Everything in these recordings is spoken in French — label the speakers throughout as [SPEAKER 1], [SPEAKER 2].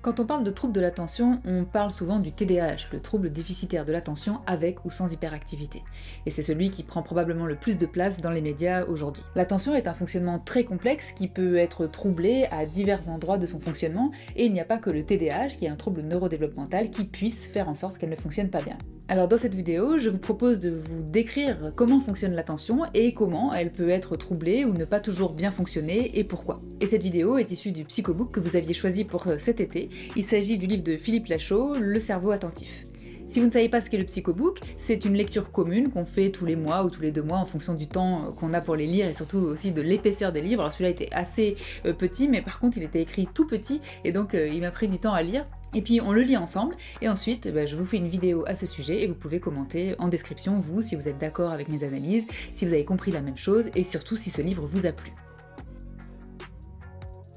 [SPEAKER 1] Quand on parle de trouble de l'attention, on parle souvent du TDAH, le trouble déficitaire de l'attention avec ou sans hyperactivité. Et c'est celui qui prend probablement le plus de place dans les médias aujourd'hui. L'attention est un fonctionnement très complexe qui peut être troublé à divers endroits de son fonctionnement, et il n'y a pas que le TDAH, qui est un trouble neurodéveloppemental, qui puisse faire en sorte qu'elle ne fonctionne pas bien. Alors dans cette vidéo, je vous propose de vous décrire comment fonctionne l'attention et comment elle peut être troublée ou ne pas toujours bien fonctionner et pourquoi. Et cette vidéo est issue du Psychobook que vous aviez choisi pour cet été. Il s'agit du livre de Philippe Lachaud, Le cerveau attentif. Si vous ne savez pas ce qu'est le Psychobook, c'est une lecture commune qu'on fait tous les mois ou tous les 2 mois en fonction du temps qu'on a pour les lire et surtout aussi de l'épaisseur des livres. Alors celui-là était assez petit, mais par contre il était écrit tout petit et donc il m'a pris du temps à lire. Et puis on le lit ensemble, et ensuite je vous fais une vidéo à ce sujet et vous pouvez commenter en description, vous, si vous êtes d'accord avec mes analyses, si vous avez compris la même chose, et surtout si ce livre vous a plu.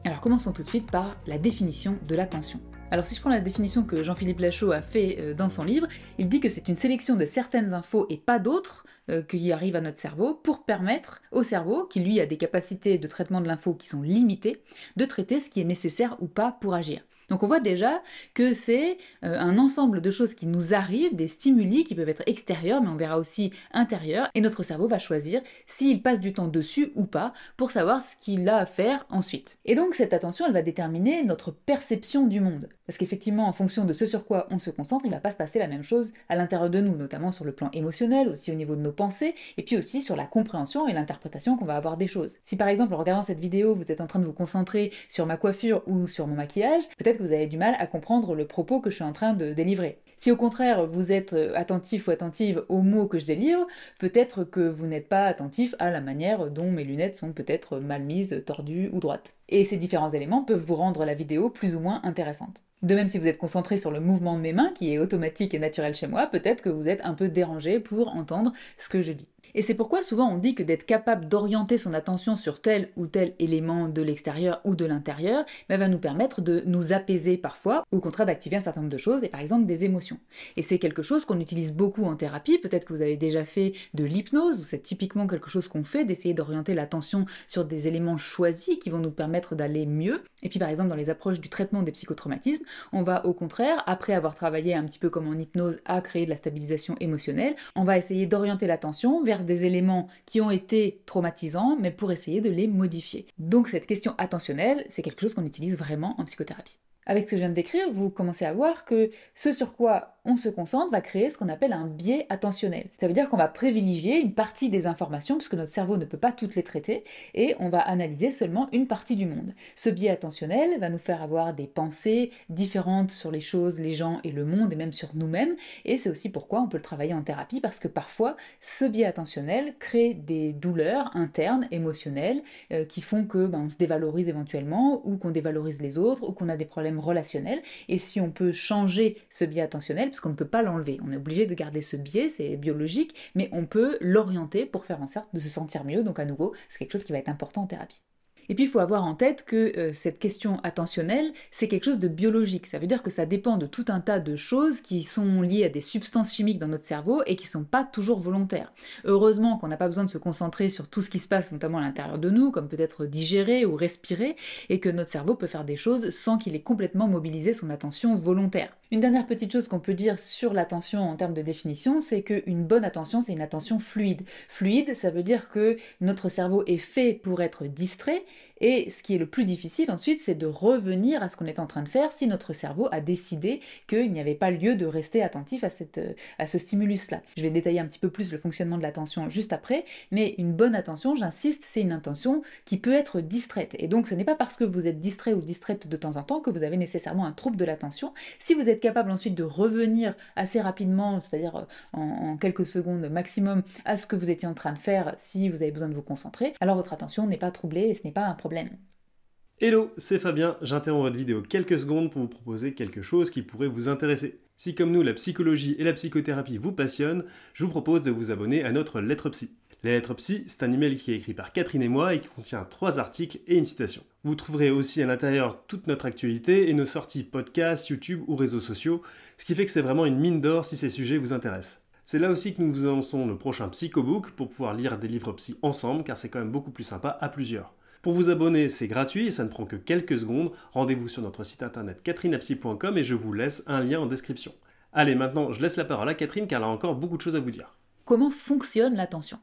[SPEAKER 1] Alors commençons tout de suite par la définition de l'attention. Alors si je prends la définition que Jean-Philippe Lachaud a fait dans son livre, il dit que c'est une sélection de certaines infos et pas d'autres qui arrivent à notre cerveau pour permettre au cerveau, qui lui a des capacités de traitement de l'info qui sont limitées, de traiter ce qui est nécessaire ou pas pour agir. Donc on voit déjà que c'est un ensemble de choses qui nous arrivent, des stimuli qui peuvent être extérieurs, mais on verra aussi intérieurs, et notre cerveau va choisir s'il passe du temps dessus ou pas, pour savoir ce qu'il a à faire ensuite. Et donc cette attention, elle va déterminer notre perception du monde. Parce qu'effectivement, en fonction de ce sur quoi on se concentre, il va pas se passer la même chose à l'intérieur de nous, notamment sur le plan émotionnel, aussi au niveau de nos pensées, et puis aussi sur la compréhension et l'interprétation qu'on va avoir des choses. Si par exemple, en regardant cette vidéo, vous êtes en train de vous concentrer sur ma coiffure ou sur mon maquillage, peut-être que vous avez du mal à comprendre le propos que je suis en train de délivrer. Si au contraire vous êtes attentif ou attentive aux mots que je délivre, peut-être que vous n'êtes pas attentif à la manière dont mes lunettes sont peut-être mal mises, tordues ou droites. Et ces différents éléments peuvent vous rendre la vidéo plus ou moins intéressante. De même, si vous êtes concentré sur le mouvement de mes mains, qui est automatique et naturel chez moi, peut-être que vous êtes un peu dérangé pour entendre ce que je dis. Et c'est pourquoi souvent on dit que d'être capable d'orienter son attention sur tel ou tel élément de l'extérieur ou de l'intérieur va nous permettre de nous apaiser parfois, ou au contraire d'activer un certain nombre de choses, et par exemple des émotions. Et c'est quelque chose qu'on utilise beaucoup en thérapie, peut-être que vous avez déjà fait de l'hypnose, ou c'est typiquement quelque chose qu'on fait, d'essayer d'orienter l'attention sur des éléments choisis qui vont nous permettre d'aller mieux. Et puis par exemple dans les approches du traitement des psychotraumatismes, on va au contraire, après avoir travaillé un petit peu comme en hypnose à créer de la stabilisation émotionnelle, on va essayer d'orienter l'attention vers des éléments qui ont été traumatisants, mais pour essayer de les modifier. Donc cette question attentionnelle, c'est quelque chose qu'on utilise vraiment en psychothérapie. Avec ce que je viens de décrire, vous commencez à voir que ce sur quoi on se concentre va créer ce qu'on appelle un biais attentionnel. Ça veut dire qu'on va privilégier une partie des informations, puisque notre cerveau ne peut pas toutes les traiter, et on va analyser seulement une partie du monde. Ce biais attentionnel va nous faire avoir des pensées différentes sur les choses, les gens et le monde, et même sur nous-mêmes, et c'est aussi pourquoi on peut le travailler en thérapie, parce que parfois, ce biais attentionnel crée des douleurs internes, émotionnelles, qui font que on se dévalorise éventuellement, ou qu'on dévalorise les autres, ou qu'on a des problèmes relationnels, et si on peut changer ce biais attentionnel, parce qu'on ne peut pas l'enlever, on est obligé de garder ce biais, c'est biologique, mais on peut l'orienter pour faire en sorte de se sentir mieux, donc à nouveau, c'est quelque chose qui va être important en thérapie. Et puis il faut avoir en tête que cette question attentionnelle, c'est quelque chose de biologique. Ça veut dire que ça dépend de tout un tas de choses qui sont liées à des substances chimiques dans notre cerveau et qui sont pas toujours volontaires. Heureusement qu'on n'a pas besoin de se concentrer sur tout ce qui se passe, notamment à l'intérieur de nous, comme peut-être digérer ou respirer, et que notre cerveau peut faire des choses sans qu'il ait complètement mobilisé son attention volontaire. Une dernière petite chose qu'on peut dire sur l'attention en termes de définition, c'est qu'une bonne attention, c'est une attention fluide. Fluide, ça veut dire que notre cerveau est fait pour être distrait, et ce qui est le plus difficile ensuite, c'est de revenir à ce qu'on est en train de faire si notre cerveau a décidé qu'il n'y avait pas lieu de rester attentif à ce stimulus-là. Je vais détailler un petit peu plus le fonctionnement de l'attention juste après, mais une bonne attention, j'insiste, c'est une attention qui peut être distraite. Et donc ce n'est pas parce que vous êtes distrait ou distraite de temps en temps que vous avez nécessairement un trouble de l'attention. Si vous êtes capable ensuite de revenir assez rapidement, c'est-à-dire en quelques secondes maximum, à ce que vous étiez en train de faire si vous avez besoin de vous concentrer, alors votre attention n'est pas troublée et ce n'est pas un problème.
[SPEAKER 2] Hello, c'est Fabien, j'interromps votre vidéo quelques secondes pour vous proposer quelque chose qui pourrait vous intéresser. Si comme nous la psychologie et la psychothérapie vous passionnent, je vous propose de vous abonner à notre lettre psy. La lettre psy, c'est un email qui est écrit par Catherine et moi et qui contient 3 articles et une citation. Vous trouverez aussi à l'intérieur toute notre actualité et nos sorties podcasts, YouTube ou réseaux sociaux, ce qui fait que c'est vraiment une mine d'or si ces sujets vous intéressent. C'est là aussi que nous vous annonçons le prochain Psychobook pour pouvoir lire des livres psy ensemble, car c'est quand même beaucoup plus sympa à plusieurs. Pour vous abonner, c'est gratuit et ça ne prend que quelques secondes. Rendez-vous sur notre site internet catherinapsy.com et je vous laisse un lien en description. Allez, maintenant, je laisse la parole à Catherine car elle a encore beaucoup de choses à vous dire.
[SPEAKER 1] Comment fonctionne l'attention?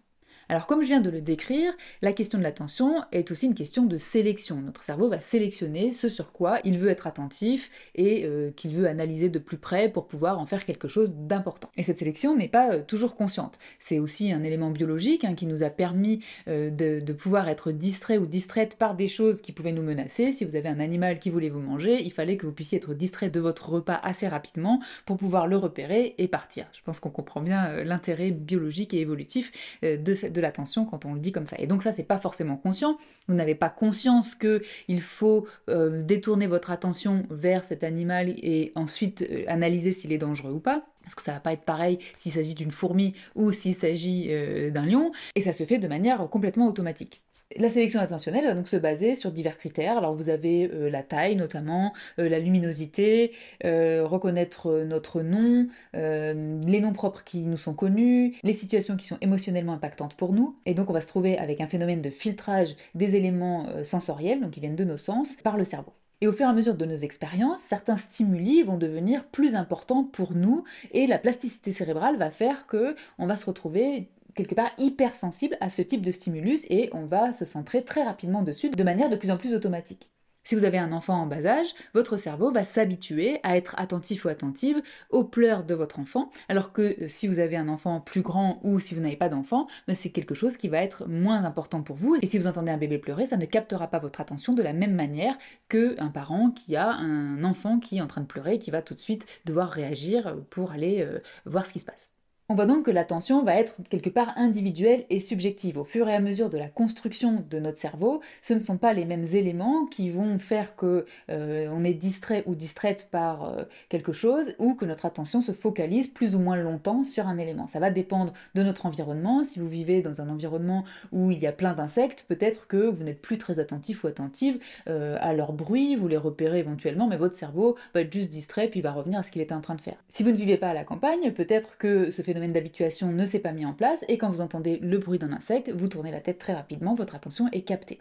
[SPEAKER 1] Alors comme je viens de le décrire, la question de l'attention est aussi une question de sélection. Notre cerveau va sélectionner ce sur quoi il veut être attentif et qu'il veut analyser de plus près pour pouvoir en faire quelque chose d'important. Et cette sélection n'est pas toujours consciente. C'est aussi un élément biologique qui nous a permis de pouvoir être distrait ou distraite par des choses qui pouvaient nous menacer. Si vous avez un animal qui voulait vous manger, il fallait que vous puissiez être distrait de votre repas assez rapidement pour pouvoir le repérer et partir. Je pense qu'on comprend bien l'intérêt biologique et évolutif de l'attention quand on le dit comme ça. Et donc ça, c'est pas forcément conscient. Vous n'avez pas conscience que il faut détourner votre attention vers cet animal et ensuite analyser s'il est dangereux ou pas. Parce que ça va pas être pareil s'il s'agit d'une fourmi ou s'il s'agit d'un lion. Et ça se fait de manière complètement automatique. La sélection attentionnelle va donc se baser sur divers critères. Alors vous avez la taille notamment, la luminosité, reconnaître notre nom, les noms propres qui nous sont connus, les situations qui sont émotionnellement impactantes pour nous. Et donc on va se trouver avec un phénomène de filtrage des éléments sensoriels, donc qui viennent de nos sens, par le cerveau. Et au fur et à mesure de nos expériences, certains stimuli vont devenir plus importants pour nous et la plasticité cérébrale va faire que on va se retrouver quelque part hypersensible à ce type de stimulus et on va se centrer très rapidement dessus de manière de plus en plus automatique. Si vous avez un enfant en bas âge, votre cerveau va s'habituer à être attentif ou attentive aux pleurs de votre enfant, alors que si vous avez un enfant plus grand ou si vous n'avez pas d'enfant, c'est quelque chose qui va être moins important pour vous. Et si vous entendez un bébé pleurer, ça ne captera pas votre attention de la même manière qu'un parent qui a un enfant qui est en train de pleurer et qui va tout de suite devoir réagir pour aller voir ce qui se passe. On voit donc que l'attention va être quelque part individuelle et subjective. Au fur et à mesure de la construction de notre cerveau, ce ne sont pas les mêmes éléments qui vont faire que on est distrait ou distraite par quelque chose ou que notre attention se focalise plus ou moins longtemps sur un élément. Ça va dépendre de notre environnement. Si vous vivez dans un environnement où il y a plein d'insectes, peut-être que vous n'êtes plus très attentif ou attentive à leur bruit, vous les repérez éventuellement, mais votre cerveau va être juste distrait puis va revenir à ce qu'il était en train de faire. Si vous ne vivez pas à la campagne, peut-être que ce phénomène d'habituation ne s'est pas mis en place et quand vous entendez le bruit d'un insecte, vous tournez la tête très rapidement, votre attention est captée.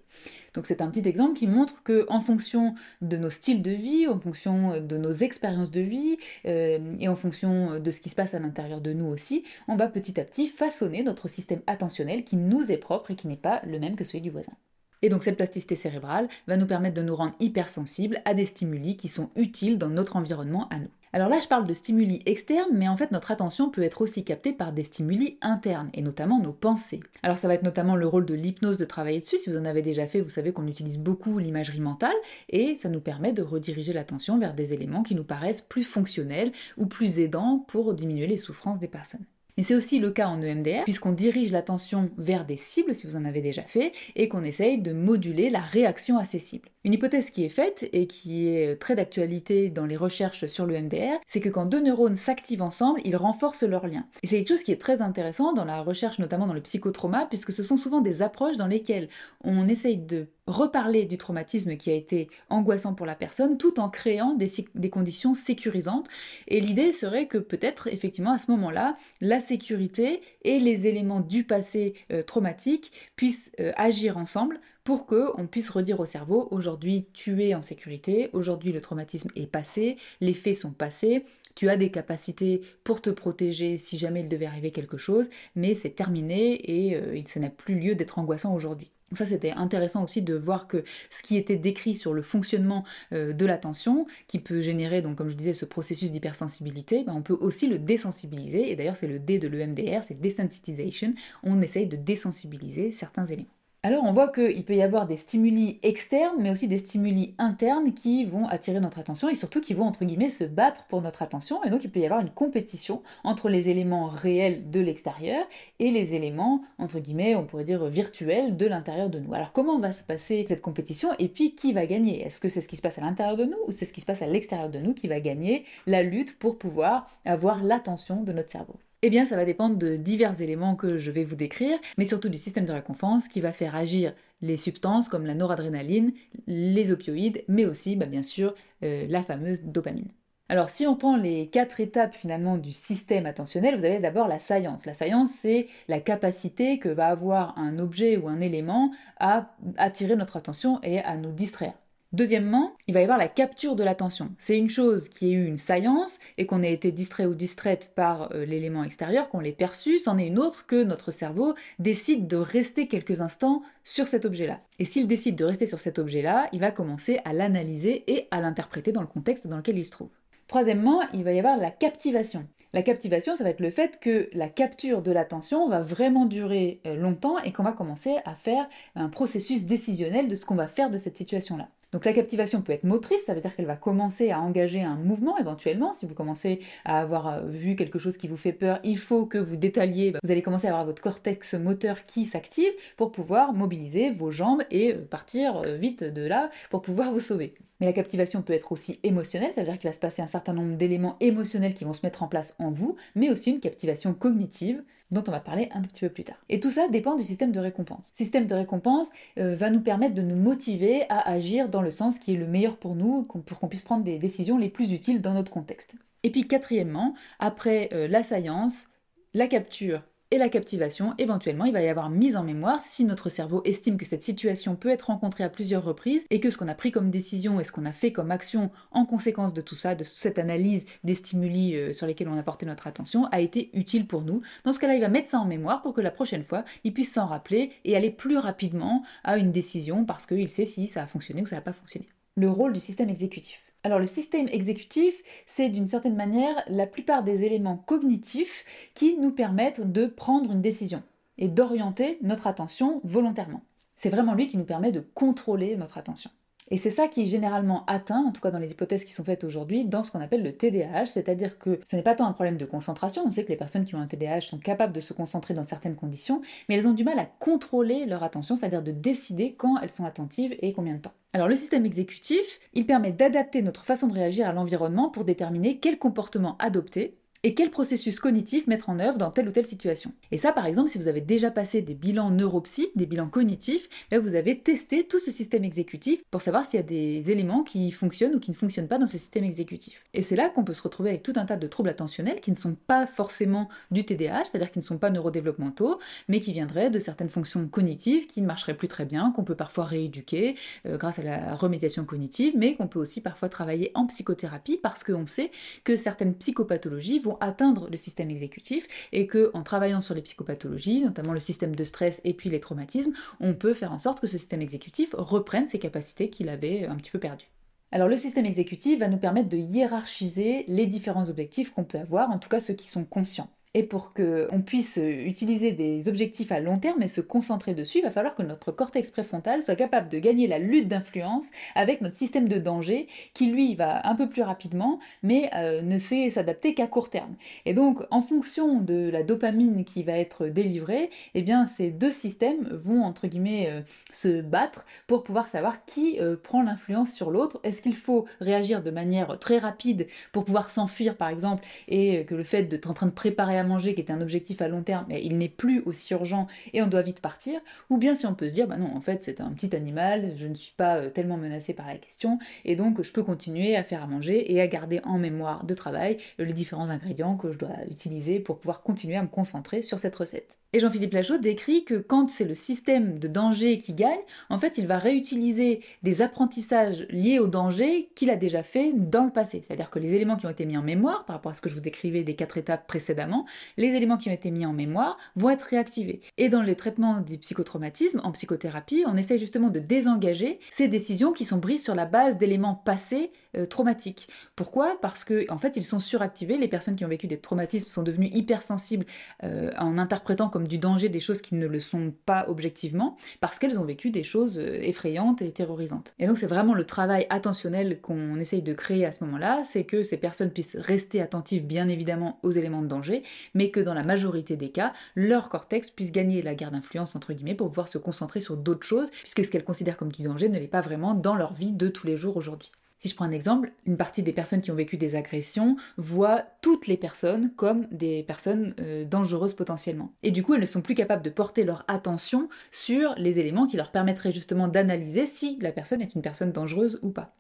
[SPEAKER 1] Donc c'est un petit exemple qui montre que en fonction de nos styles de vie, en fonction de nos expériences de vie et en fonction de ce qui se passe à l'intérieur de nous aussi, on va petit à petit façonner notre système attentionnel qui nous est propre et qui n'est pas le même que celui du voisin. Et donc cette plasticité cérébrale va nous permettre de nous rendre hypersensibles à des stimuli qui sont utiles dans notre environnement à nous. Alors là, je parle de stimuli externes, mais en fait, notre attention peut être aussi captée par des stimuli internes, et notamment nos pensées. Alors ça va être notamment le rôle de l'hypnose de travailler dessus. Si vous en avez déjà fait, vous savez qu'on utilise beaucoup l'imagerie mentale, et ça nous permet de rediriger l'attention vers des éléments qui nous paraissent plus fonctionnels ou plus aidants pour diminuer les souffrances des personnes. Mais c'est aussi le cas en EMDR, puisqu'on dirige l'attention vers des cibles, si vous en avez déjà fait, et qu'on essaye de moduler la réaction à ces cibles. Une hypothèse qui est faite, et qui est très d'actualité dans les recherches sur l'EMDR, c'est que quand deux neurones s'activent ensemble, ils renforcent leur lien. Et c'est quelque chose qui est très intéressant dans la recherche, notamment dans le psychotrauma, puisque ce sont souvent des approches dans lesquelles on essaye de reparler du traumatisme qui a été angoissant pour la personne, tout en créant des conditions sécurisantes. Et l'idée serait que peut-être, effectivement, à ce moment-là, la sécurité et les éléments du passé traumatique puissent agir ensemble pour qu'on puisse redire au cerveau, aujourd'hui tu es en sécurité, aujourd'hui le traumatisme est passé, les faits sont passés, tu as des capacités pour te protéger si jamais il devait arriver quelque chose, mais c'est terminé et ce n'a plus lieu d'être angoissant aujourd'hui. Donc ça, c'était intéressant aussi de voir que ce qui était décrit sur le fonctionnement de l'attention, qui peut générer, donc comme je disais, ce processus d'hypersensibilité, on peut aussi le désensibiliser, et d'ailleurs c'est le D de l'EMDR, c'est desensitization, on essaye de désensibiliser certains éléments. Alors on voit qu'il peut y avoir des stimuli externes, mais aussi des stimuli internes qui vont attirer notre attention et surtout qui vont, entre guillemets, se battre pour notre attention. Et donc il peut y avoir une compétition entre les éléments réels de l'extérieur et les éléments, entre guillemets, on pourrait dire virtuels de l'intérieur de nous. Alors comment va se passer cette compétition et puis qui va gagner? Est-ce que c'est ce qui se passe à l'intérieur de nous ou c'est ce qui se passe à l'extérieur de nous qui va gagner la lutte pour pouvoir avoir l'attention de notre cerveau? Eh bien, ça va dépendre de divers éléments que je vais vous décrire, mais surtout du système de récompense qui va faire agir les substances comme la noradrénaline, les opioïdes, mais aussi, bien sûr, la fameuse dopamine. Alors si on prend les 4 étapes finalement du système attentionnel, vous avez d'abord la saillance. La saillance, c'est la capacité que va avoir un objet ou un élément à attirer notre attention et à nous distraire. Deuxièmement, il va y avoir la capture de l'attention. C'est une chose qui ait eu une saillance et qu'on ait été distrait ou distraite par l'élément extérieur, qu'on l'ait perçu, c'en est une autre que notre cerveau décide de rester quelques instants sur cet objet-là. Et s'il décide de rester sur cet objet-là, il va commencer à l'analyser et à l'interpréter dans le contexte dans lequel il se trouve. Troisièmement, il va y avoir la captivation. La captivation, ça va être le fait que la capture de l'attention va vraiment durer longtemps et qu'on va commencer à faire un processus décisionnel de ce qu'on va faire de cette situation-là. Donc la captivation peut être motrice, ça veut dire qu'elle va commencer à engager un mouvement éventuellement. Si vous commencez à avoir vu quelque chose qui vous fait peur, il faut que vous détaliez, vous allez commencer à avoir votre cortex moteur qui s'active pour pouvoir mobiliser vos jambes et partir vite de là pour pouvoir vous sauver. Mais la captivation peut être aussi émotionnelle, ça veut dire qu'il va se passer un certain nombre d'éléments émotionnels qui vont se mettre en place en vous, mais aussi une captivation cognitive, dont on va parler un tout petit peu plus tard. Et tout ça dépend du système de récompense. Le système de récompense va nous permettre de nous motiver à agir dans le sens qui est le meilleur pour nous, pour qu'on puisse prendre des décisions les plus utiles dans notre contexte. Et puis quatrièmement, après la saillance, la capture et la captivation, éventuellement, il va y avoir mise en mémoire si notre cerveau estime que cette situation peut être rencontrée à plusieurs reprises et que ce qu'on a pris comme décision et ce qu'on a fait comme action en conséquence de tout ça, de toute cette analyse des stimuli sur lesquels on a porté notre attention, a été utile pour nous. Dans ce cas-là, il va mettre ça en mémoire pour que la prochaine fois, il puisse s'en rappeler et aller plus rapidement à une décision parce qu'il sait si ça a fonctionné ou ça n'a pas fonctionné. Le rôle du système exécutif. Alors le système exécutif, c'est d'une certaine manière la plupart des éléments cognitifs qui nous permettent de prendre une décision et d'orienter notre attention volontairement. C'est vraiment lui qui nous permet de contrôler notre attention. Et c'est ça qui est généralement atteint, en tout cas dans les hypothèses qui sont faites aujourd'hui, dans ce qu'on appelle le TDAH, c'est-à-dire que ce n'est pas tant un problème de concentration, on sait que les personnes qui ont un TDAH sont capables de se concentrer dans certaines conditions, mais elles ont du mal à contrôler leur attention, c'est-à-dire de décider quand elles sont attentives et combien de temps. Alors le système exécutif, il permet d'adapter notre façon de réagir à l'environnement pour déterminer quel comportement adopter, et quel processus cognitif mettre en œuvre dans telle ou telle situation. Et ça, par exemple, si vous avez déjà passé des bilans neuropsy, des bilans cognitifs, là vous avez testé tout ce système exécutif pour savoir s'il y a des éléments qui fonctionnent ou qui ne fonctionnent pas dans ce système exécutif. Et c'est là qu'on peut se retrouver avec tout un tas de troubles attentionnels qui ne sont pas forcément du TDAH, c'est-à-dire qui ne sont pas neurodéveloppementaux, mais qui viendraient de certaines fonctions cognitives qui ne marcheraient plus très bien, qu'on peut parfois rééduquer grâce à la remédiation cognitive, mais qu'on peut aussi parfois travailler en psychothérapie parce qu'on sait que certaines psychopathologies vont atteindre le système exécutif et qu'en travaillant sur les psychopathologies, notamment le système de stress et puis les traumatismes, on peut faire en sorte que ce système exécutif reprenne ses capacités qu'il avait un petit peu perdues. Alors le système exécutif va nous permettre de hiérarchiser les différents objectifs qu'on peut avoir, en tout cas ceux qui sont conscients. Et pour qu'on puisse utiliser des objectifs à long terme et se concentrer dessus, il va falloir que notre cortex préfrontal soit capable de gagner la lutte d'influence avec notre système de danger, qui lui va un peu plus rapidement, mais ne sait s'adapter qu'à court terme. Et donc, en fonction de la dopamine qui va être délivrée, eh bien, ces deux systèmes vont, entre guillemets, se battre pour pouvoir savoir qui prend l'influence sur l'autre. Est-ce qu'il faut réagir de manière très rapide pour pouvoir s'enfuir, par exemple, et que le fait d'être en train de préparer à manger, qui était un objectif à long terme, mais il n'est plus aussi urgent et on doit vite partir, ou bien si on peut se dire, bah non, en fait c'est un petit animal, je ne suis pas tellement menacée par la question, et donc je peux continuer à faire à manger et à garder en mémoire de travail les différents ingrédients que je dois utiliser pour pouvoir continuer à me concentrer sur cette recette. Et Jean-Philippe Lachaud décrit que quand c'est le système de danger qui gagne, en fait, il va réutiliser des apprentissages liés au danger qu'il a déjà fait dans le passé. C'est-à-dire que les éléments qui ont été mis en mémoire, par rapport à ce que je vous décrivais des 4 étapes précédemment, les éléments qui ont été mis en mémoire vont être réactivés. Et dans le traitement des psychotraumatismes, en psychothérapie, on essaie justement de désengager ces décisions qui sont prises sur la base d'éléments passés traumatiques. Pourquoi ? Parce que en fait, ils sont suractivés. Les personnes qui ont vécu des traumatismes sont devenues hypersensibles en interprétant comme du danger des choses qui ne le sont pas objectivement, parce qu'elles ont vécu des choses effrayantes et terrorisantes. Et donc c'est vraiment le travail attentionnel qu'on essaye de créer à ce moment-là, c'est que ces personnes puissent rester attentives bien évidemment aux éléments de danger, mais que dans la majorité des cas, leur cortex puisse gagner la guerre d'influence entre guillemets pour pouvoir se concentrer sur d'autres choses, puisque ce qu'elles considèrent comme du danger ne l'est pas vraiment dans leur vie de tous les jours aujourd'hui. Si je prends un exemple, une partie des personnes qui ont vécu des agressions voient toutes les personnes comme des personnes dangereuses potentiellement. Et du coup, elles ne sont plus capables de porter leur attention sur les éléments qui leur permettraient justement d'analyser si la personne est une personne dangereuse ou pas.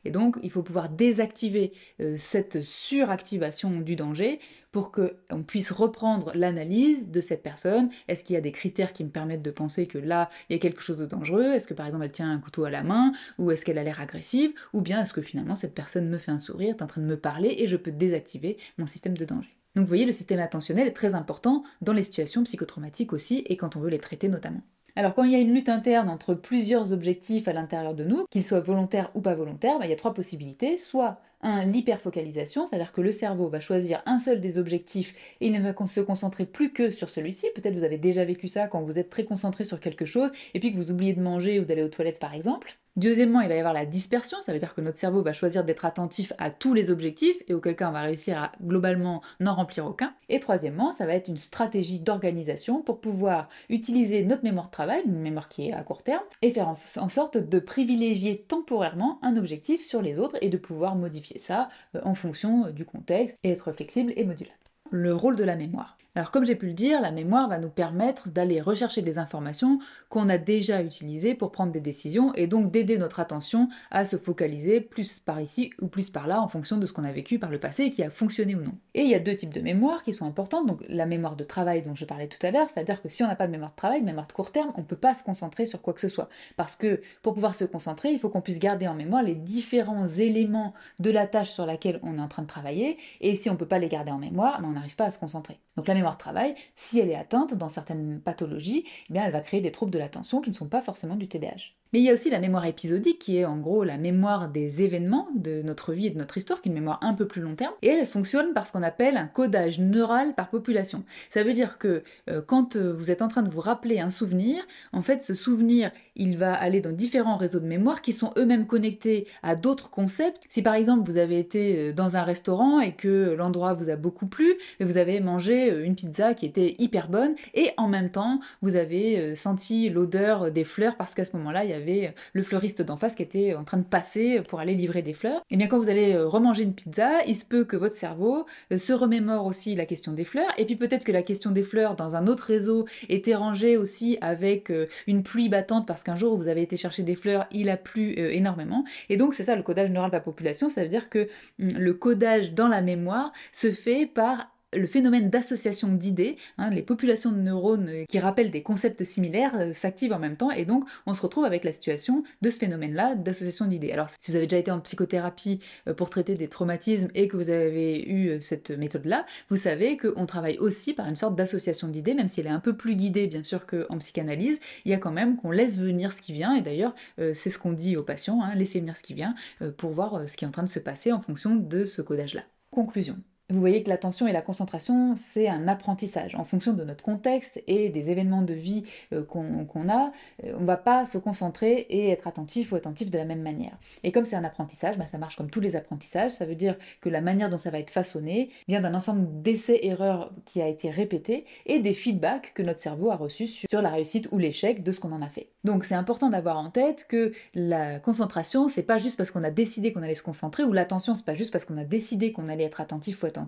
[SPEAKER 1] Et donc, il faut pouvoir désactiver cette suractivation du danger pour qu'on puisse reprendre l'analyse de cette personne. Est-ce qu'il y a des critères qui me permettent de penser que là, il y a quelque chose de dangereux? Est-ce que par exemple elle tient un couteau à la main? Ou est-ce qu'elle a l'air agressive? Ou bien est-ce que finalement cette personne me fait un sourire, est en train de me parler et je peux désactiver mon système de danger? Donc vous voyez, le système attentionnel est très important dans les situations psychotraumatiques aussi et quand on veut les traiter notamment. Alors quand il y a une lutte interne entre plusieurs objectifs à l'intérieur de nous, qu'ils soient volontaires ou pas volontaires, il y a trois possibilités. Soit l'hyperfocalisation, c'est-à-dire que le cerveau va choisir un seul des objectifs et il ne va se concentrer plus que sur celui-ci. Peut-être vous avez déjà vécu ça quand vous êtes très concentré sur quelque chose et puis que vous oubliez de manger ou d'aller aux toilettes par exemple. Deuxièmement, il va y avoir la dispersion, ça veut dire que notre cerveau va choisir d'être attentif à tous les objectifs et auquel cas on va réussir à globalement n'en remplir aucun. Et troisièmement, ça va être une stratégie d'organisation pour pouvoir utiliser notre mémoire de travail, une mémoire qui est à court terme, et faire en sorte de privilégier temporairement un objectif sur les autres et de pouvoir modifier ça en fonction du contexte et être flexible et modulable. Le rôle de la mémoire. Alors comme j'ai pu le dire, la mémoire va nous permettre d'aller rechercher des informations qu'on a déjà utilisées pour prendre des décisions et donc d'aider notre attention à se focaliser plus par ici ou plus par là en fonction de ce qu'on a vécu par le passé et qui a fonctionné ou non. Et il y a deux types de mémoire qui sont importantes, donc la mémoire de travail dont je parlais tout à l'heure, c'est-à-dire que si on n'a pas de mémoire de travail, de mémoire de court terme, on ne peut pas se concentrer sur quoi que ce soit. Parce que pour pouvoir se concentrer, il faut qu'on puisse garder en mémoire les différents éléments de la tâche sur laquelle on est en train de travailler, et si on ne peut pas les garder en mémoire, on n'arrive pas à se concentrer. Donc la mémoire de travail, si elle est atteinte dans certaines pathologies, eh bien elle va créer des troubles de l'attention qui ne sont pas forcément du TDAH. Mais il y a aussi la mémoire épisodique qui est en gros la mémoire des événements de notre vie et de notre histoire, qui est une mémoire un peu plus long terme, et elle fonctionne par ce qu'on appelle un codage neural par population. Ça veut dire que quand vous êtes en train de vous rappeler un souvenir, en fait ce souvenir il va aller dans différents réseaux de mémoire qui sont eux-mêmes connectés à d'autres concepts. Si par exemple vous avez été dans un restaurant et que l'endroit vous a beaucoup plu, vous avez mangé une pizza qui était hyper bonne et en même temps vous avez senti l'odeur des fleurs parce qu'à ce moment-là il y avait le fleuriste d'en face qui était en train de passer pour aller livrer des fleurs. Et bien quand vous allez remanger une pizza, il se peut que votre cerveau se remémore aussi la question des fleurs, et puis peut-être que la question des fleurs dans un autre réseau était rangée aussi avec une pluie battante parce qu'un jour où vous avez été chercher des fleurs, il a plu énormément. Et donc c'est ça le codage neural par population, ça veut dire que le codage dans la mémoire se fait par le phénomène d'association d'idées, les populations de neurones qui rappellent des concepts similaires s'activent en même temps et donc on se retrouve avec la situation de ce phénomène-là d'association d'idées. Alors si vous avez déjà été en psychothérapie pour traiter des traumatismes et que vous avez eu cette méthode-là, vous savez qu'on travaille aussi par une sorte d'association d'idées, même si elle est un peu plus guidée bien sûr qu'en psychanalyse, il y a quand même qu'on laisse venir ce qui vient et d'ailleurs c'est ce qu'on dit aux patients, laissez venir ce qui vient pour voir ce qui est en train de se passer en fonction de ce codage-là. Conclusion. Vous voyez que l'attention et la concentration, c'est un apprentissage. En fonction de notre contexte et des événements de vie qu'on a, on ne va pas se concentrer et être attentif ou attentif de la même manière. Et comme c'est un apprentissage, ça marche comme tous les apprentissages, ça veut dire que la manière dont ça va être façonné vient d'un ensemble d'essais-erreurs qui a été répété et des feedbacks que notre cerveau a reçus sur la réussite ou l'échec de ce qu'on en a fait. Donc c'est important d'avoir en tête que la concentration, c'est pas juste parce qu'on a décidé qu'on allait se concentrer, ou l'attention, c'est pas juste parce qu'on a décidé qu'on allait être attentif ou attentif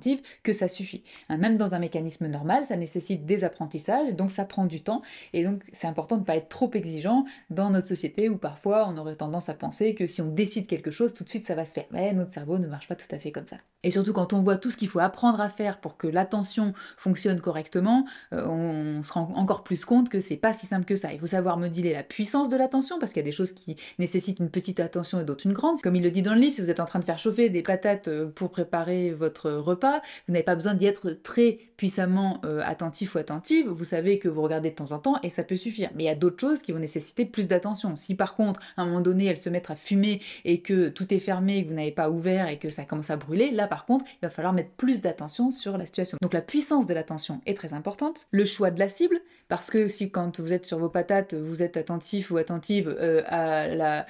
[SPEAKER 1] que ça suffit. Même dans un mécanisme normal, ça nécessite des apprentissages, donc ça prend du temps, et donc c'est important de ne pas être trop exigeant dans notre société où parfois on aurait tendance à penser que si on décide quelque chose, tout de suite ça va se faire. Mais notre cerveau ne marche pas tout à fait comme ça. Et surtout quand on voit tout ce qu'il faut apprendre à faire pour que l'attention fonctionne correctement, on se rend encore plus compte que c'est pas si simple que ça. Il faut savoir moduler la puissance de l'attention, parce qu'il y a des choses qui nécessitent une petite attention et d'autres une grande. Comme il le dit dans le livre, si vous êtes en train de faire chauffer des patates pour préparer votre repas, vous n'avez pas besoin d'y être très puissamment attentif ou attentive, vous savez que vous regardez de temps en temps et ça peut suffire. Mais il y a d'autres choses qui vont nécessiter plus d'attention. Si par contre, à un moment donné, elles se mettent à fumer et que tout est fermé, et que vous n'avez pas ouvert et que ça commence à brûler, là par contre, il va falloir mettre plus d'attention sur la situation. Donc la puissance de l'attention est très importante. Le choix de la cible, parce que si quand vous êtes sur vos patates, vous êtes attentif ou attentive à la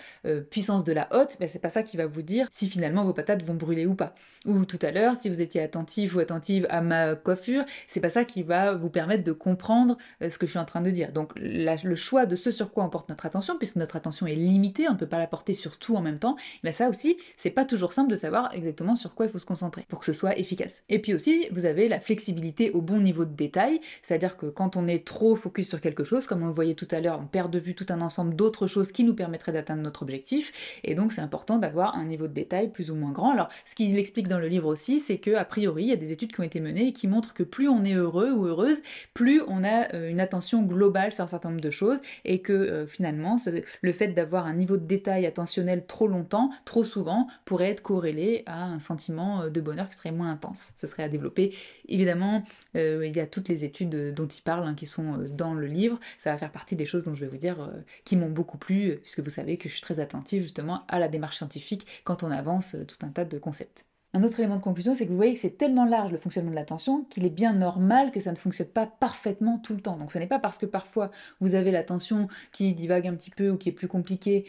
[SPEAKER 1] puissance de la hotte, c'est pas ça qui va vous dire si finalement vos patates vont brûler ou pas. Ou tout à l'heure, si vous étiez étiez attentif ou attentive à ma coiffure, c'est pas ça qui va vous permettre de comprendre ce que je suis en train de dire. Donc le choix de ce sur quoi on porte notre attention, puisque notre attention est limitée, on ne peut pas la porter sur tout en même temps, mais ça aussi, c'est pas toujours simple de savoir exactement sur quoi il faut se concentrer pour que ce soit efficace. Et puis aussi, vous avez la flexibilité au bon niveau de détail, c'est-à-dire que quand on est trop focus sur quelque chose, comme on le voyait tout à l'heure, on perd de vue tout un ensemble d'autres choses qui nous permettraient d'atteindre notre objectif, et donc c'est important d'avoir un niveau de détail plus ou moins grand. Alors, ce qu'il explique dans le livre aussi, c'est que a priori, il y a des études qui ont été menées et qui montrent que plus on est heureux ou heureuse, plus on a une attention globale sur un certain nombre de choses, et que finalement, le fait d'avoir un niveau de détail attentionnel trop longtemps, trop souvent, pourrait être corrélé à un sentiment de bonheur qui serait moins intense. Ce serait à développer. Évidemment, il y a toutes les études dont il parle qui sont dans le livre. Ça va faire partie des choses dont je vais vous dire qui m'ont beaucoup plu, puisque vous savez que je suis très attentive justement à la démarche scientifique quand on avance tout un tas de concepts. Un autre élément de conclusion, c'est que vous voyez que c'est tellement large le fonctionnement de l'attention qu'il est bien normal que ça ne fonctionne pas parfaitement tout le temps. Donc ce n'est pas parce que parfois vous avez l'attention qui divague un petit peu ou qui est plus compliquée,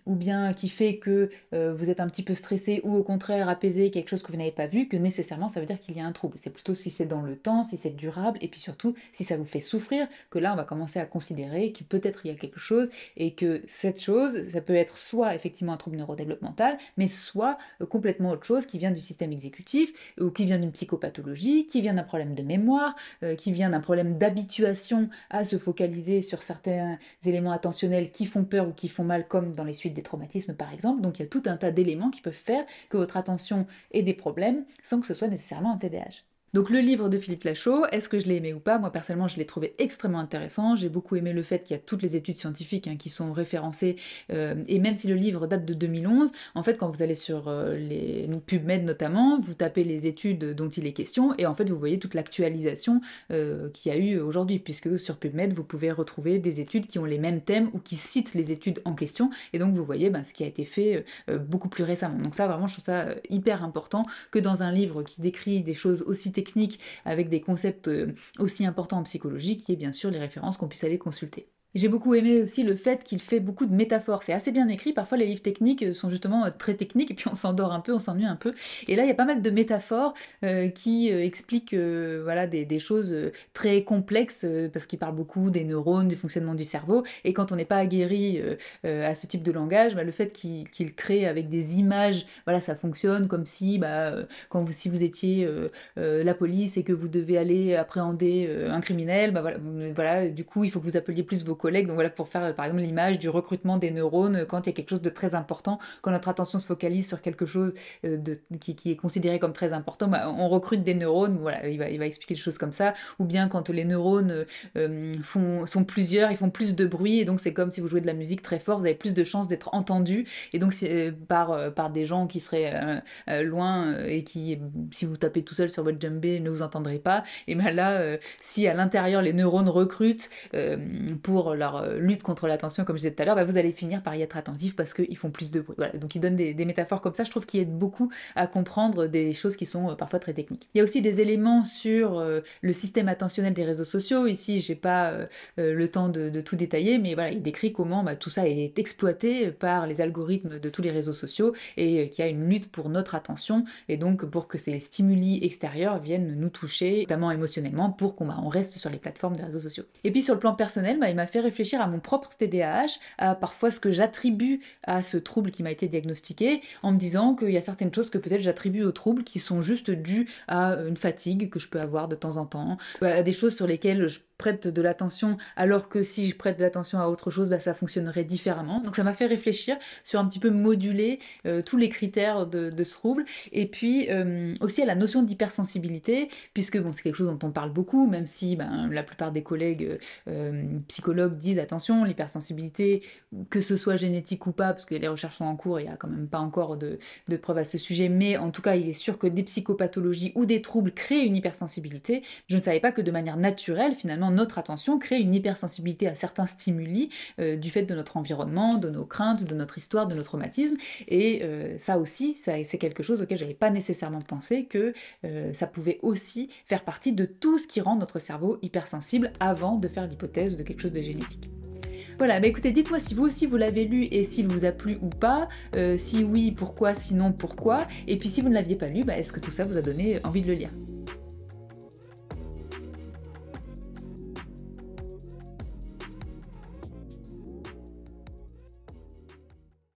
[SPEAKER 1] ou bien qui fait que vous êtes un petit peu stressé ou au contraire apaisé, quelque chose que vous n'avez pas vu, que nécessairement ça veut dire qu'il y a un trouble. C'est plutôt si c'est dans le temps, si c'est durable, et puis surtout si ça vous fait souffrir, que là on va commencer à considérer que peut-être il y a quelque chose, et que cette chose, ça peut être soit effectivement un trouble neurodéveloppemental, mais soit complètement autre chose, qui vient du système exécutif, ou qui vient d'une psychopathologie, qui vient d'un problème de mémoire, qui vient d'un problème d'habituation à se focaliser sur certains éléments attentionnels qui font peur ou qui font mal, comme dans les suites des traumatismes par exemple. Donc il y a tout un tas d'éléments qui peuvent faire que votre attention ait des problèmes sans que ce soit nécessairement un TDAH. Donc le livre de Philippe Lachaud, est-ce que je l'ai aimé ou pas? Moi personnellement je l'ai trouvé extrêmement intéressant, j'ai beaucoup aimé le fait qu'il y a toutes les études scientifiques qui sont référencées, et même si le livre date de 2011, en fait quand vous allez sur les PubMed notamment, vous tapez les études dont il est question, et en fait vous voyez toute l'actualisation qu'il y a eu aujourd'hui, puisque sur PubMed vous pouvez retrouver des études qui ont les mêmes thèmes ou qui citent les études en question, et donc vous voyez ce qui a été fait beaucoup plus récemment. Donc ça vraiment je trouve ça hyper important que dans un livre qui décrit des choses aussi techniques avec des concepts aussi importants en psychologie, qui est bien sûr les références qu'on puisse aller consulter. J'ai beaucoup aimé aussi le fait qu'il fait beaucoup de métaphores. C'est assez bien écrit. Parfois, les livres techniques sont justement très techniques et puis on s'endort un peu, on s'ennuie un peu. Et là, il y a pas mal de métaphores qui expliquent voilà, des choses très complexes parce qu'il parle beaucoup des neurones, du fonctionnement du cerveau. Et quand on n'est pas aguerri à ce type de langage, le fait qu'il crée avec des images, voilà, ça fonctionne comme si, si vous étiez la police et que vous devez aller appréhender un criminel, voilà, du coup, il faut que vous appeliez plus vos collègues. Donc voilà, pour faire par exemple l'image du recrutement des neurones quand il y a quelque chose de très important, quand notre attention se focalise sur quelque chose qui est considéré comme très important, on recrute des neurones. Voilà, il va expliquer des choses comme ça. Ou bien quand les neurones sont plusieurs, ils font plus de bruit, et donc c'est comme si vous jouez de la musique très fort, vous avez plus de chances d'être entendu, et donc c'est par des gens qui seraient loin et qui, si vous tapez tout seul sur votre djembé, ne vous entendrez pas. Et bien là, si à l'intérieur les neurones recrutent pour leur lutte contre l'attention, comme je disais tout à l'heure, vous allez finir par y être attentif parce qu'ils font plus de bruit. Voilà. Donc il donne des métaphores comme ça, je trouve qu'ils aident beaucoup à comprendre des choses qui sont parfois très techniques. Il y a aussi des éléments sur le système attentionnel des réseaux sociaux. Ici, j'ai pas le temps de tout détailler, mais voilà, il décrit comment tout ça est exploité par les algorithmes de tous les réseaux sociaux, et qu'il y a une lutte pour notre attention, et donc pour que ces stimuli extérieurs viennent nous toucher, notamment émotionnellement, pour qu'on reste sur les plateformes des réseaux sociaux. Et puis sur le plan personnel, il m'a fait réfléchir à mon propre TDAH, à parfois ce que j'attribue à ce trouble qui m'a été diagnostiqué, en me disant qu'il y a certaines choses que peut-être j'attribue au trouble qui sont juste dues à une fatigue que je peux avoir de temps en temps, à des choses sur lesquelles je prête de l'attention, alors que si je prête de l'attention à autre chose, ça fonctionnerait différemment. Donc ça m'a fait réfléchir sur un petit peu moduler tous les critères de ce trouble, et puis aussi à la notion d'hypersensibilité, puisque c'est quelque chose dont on parle beaucoup, même si la plupart des collègues psychologues disent attention, l'hypersensibilité, que ce soit génétique ou pas, parce que les recherches sont en cours, il n'y a quand même pas encore de preuves à ce sujet, mais en tout cas il est sûr que des psychopathologies ou des troubles créent une hypersensibilité. Je ne savais pas que de manière naturelle, finalement, notre attention crée une hypersensibilité à certains stimuli du fait de notre environnement, de nos craintes, de notre histoire, de nos traumatismes, et ça aussi, c'est quelque chose auquel j'avais pas nécessairement pensé, que ça pouvait aussi faire partie de tout ce qui rend notre cerveau hypersensible avant de faire l'hypothèse de quelque chose de génétique. Voilà, bah écoutez, dites-moi si vous aussi vous l'avez lu et s'il vous a plu ou pas, si oui, pourquoi, sinon pourquoi, et puis si vous ne l'aviez pas lu, bah est-ce que tout ça vous a donné envie de le lire?